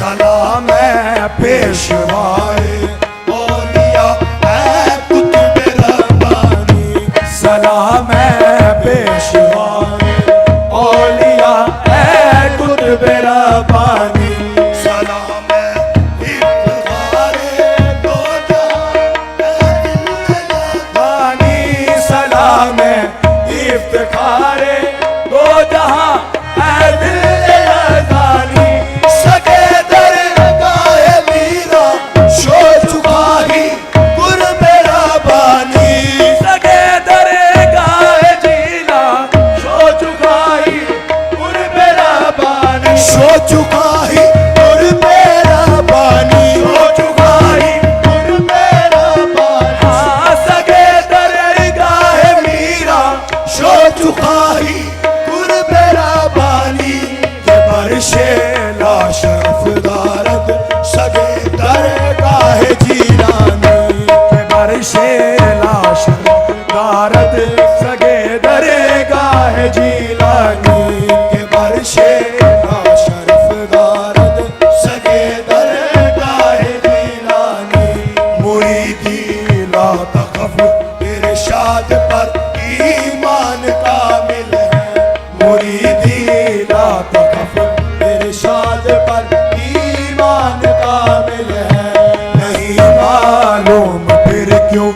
सलाम है पेशवाए औलिया है कुतुब रब्बानी। सलाम है पेशवाए औलिया है कुतुब रब्बानी। सलाम है इफ्तिखारे दो जहां, सलाम है इफ्तिखारे दो जहां ऐ दिल अज़ानी। सगे दरगाह मीरा शो चुका ही कुर्ब रब्बानी। सगे दरगाह जीला शो चुका ही कुर्ब रब्बानी। शो चुका ही कुर्ब रब्बानी। शो चुका ही कुर्ब रब्बानी। हाँ सगे दरगाह मीरा शो चुका ही कुर्ब रब्बानी। ये बरशे ला शरफ दारद सगे दरगाह जीलानी। ये बरशे ला शरफ दारद सगे दरगाह जीलानी। ये बरशे ला शरफ दारद सगे दरगाह जीलानी। मुरीदी ला तखफ इरशाद पर ईमान कामिल है। मुरीदी ला तखफ इरशाद पर ईमान कामिल है। नहीं मालूम फिर क्यों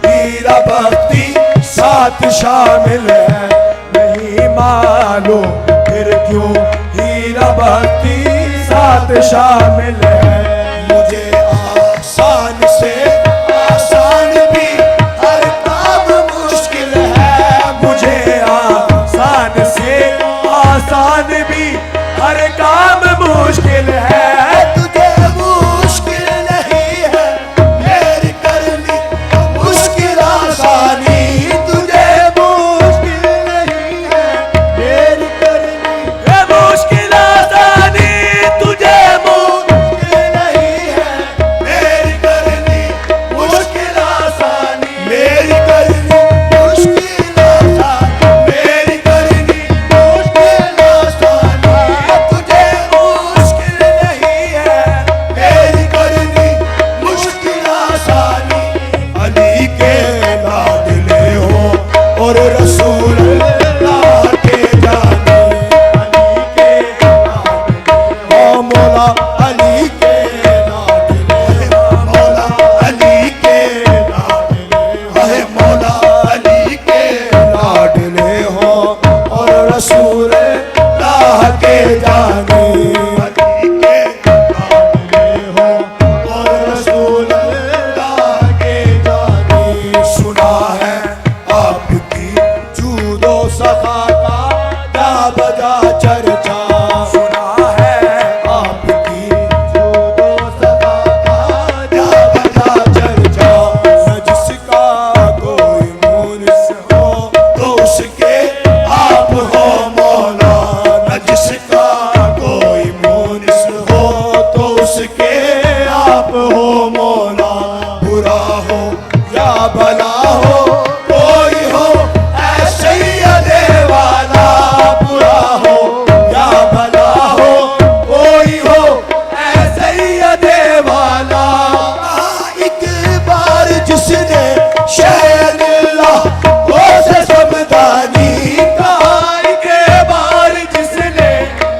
हीरा भक्ति साथ शामिल है। नहीं मालूम फिर क्यों हीरा भक्ति साथ शामिल है। मुझे आसान से आसान भी हर काम मुश्किल है। मुझे आसान से आसान भी हर काम मुश्किल है। तुझे मुश्किल नहीं है मेरी करनी मुश्किल आसानी। तुझे मुश्किल नहीं है मेरी करनी मुश्किल आसानी। तुझे मुश्किल नहीं है मेरी करनी मुश्किल आसानी। मेरी करनी मुश्किल आसानी। मेरी करनी मुश्किल आसानी। तुझे मुश्किल नहीं है मेरी करनी मुश्किल आसानी। अली के लाडले हो और रसूल अल्लाह के जाने। अली के लाडले हो मौला अली के लाडले हो। मौला अली के लाडले हो। मौला अली के लाडले हो और रसूल अल्लाह के जाने। अली के लाडले हो और रसूल अल्लाह के जाने। सुना है आपकी जूदो सखा का जा बजा चर्चा। सुना है आपकी जूदो सखा का जा बजा चर्चा। न जिसका कोई मुनिस हो तो उसके आप हो मौला। न जिसका कोई मुनिस हो तो उसके आप हो मौला। बुरा हो या भला हो कोई हो ऐ सैयदे वाला। बुरा हो या भला हो कोई हो ऐ सैयदे वाला। एक बार जिसने शहनिल्लाह हो से समदानी। कहा एक बार जिसने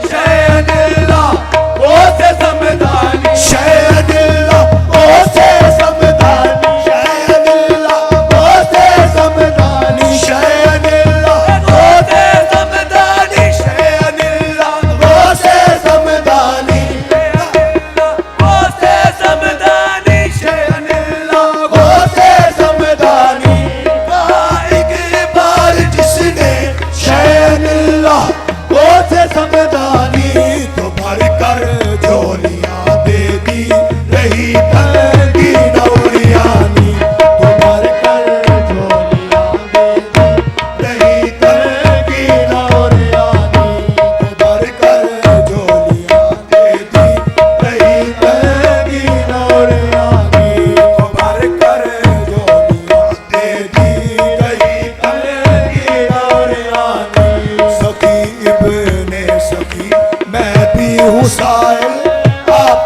शहनिल्लाह हो से समदानी। शहनिल्लाह हो से समदानी। शहनिल्लाह हो से समदानी। शहनिल्लाह हो से समदानी। शहनिल्लाह हो से समदानी। हो से समदानी। शहनिल्लाह हो से समदानी। कहा एक बार जिसने शहनिल्लाह हो से समदानी। तो भर कर झोलियां दे दी रही तंगी नौरियानी। तो भर कर झोलियां दे दी रही तंगी नौरियानी। तो भर कर झोलियां दे दी रही तंगी नौरियानी। तो भर कर झोलियां दे दी रही तंगी नौरियानी। सखी इब्ने सखी मैं भी हूँ साइल आप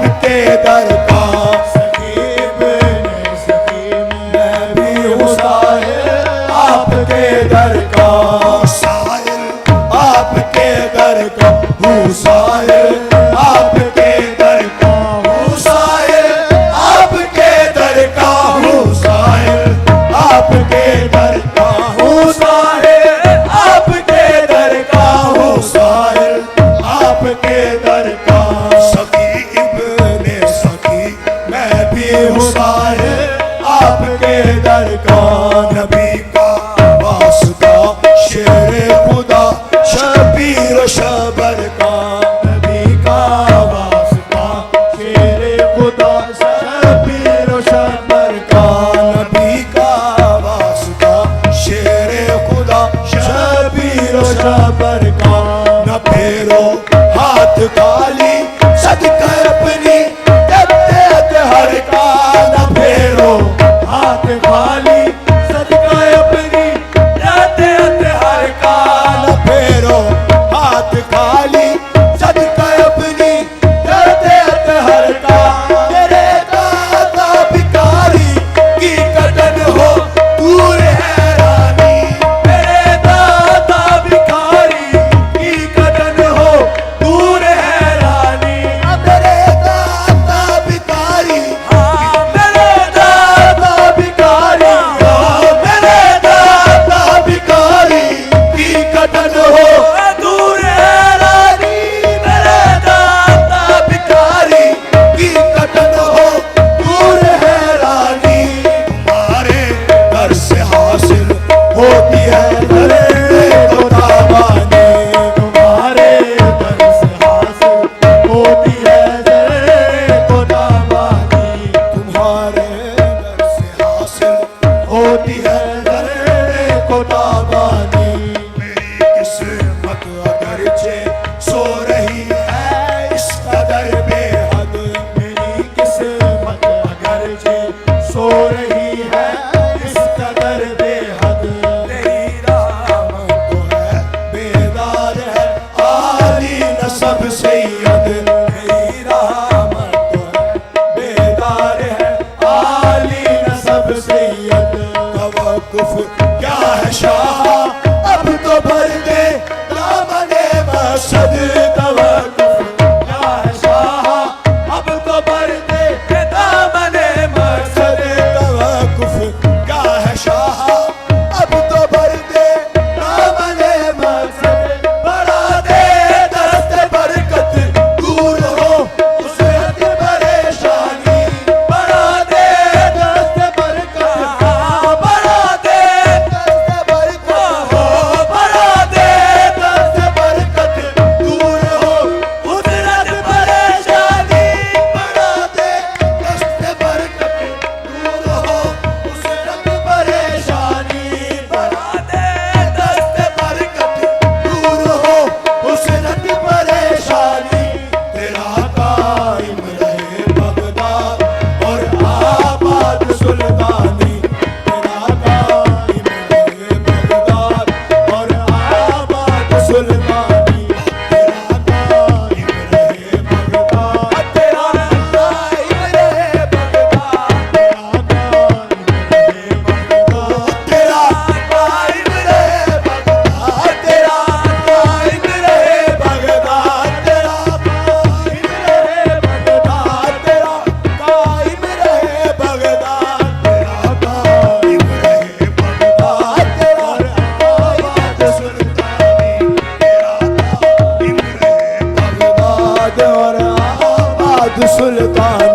सुल्तान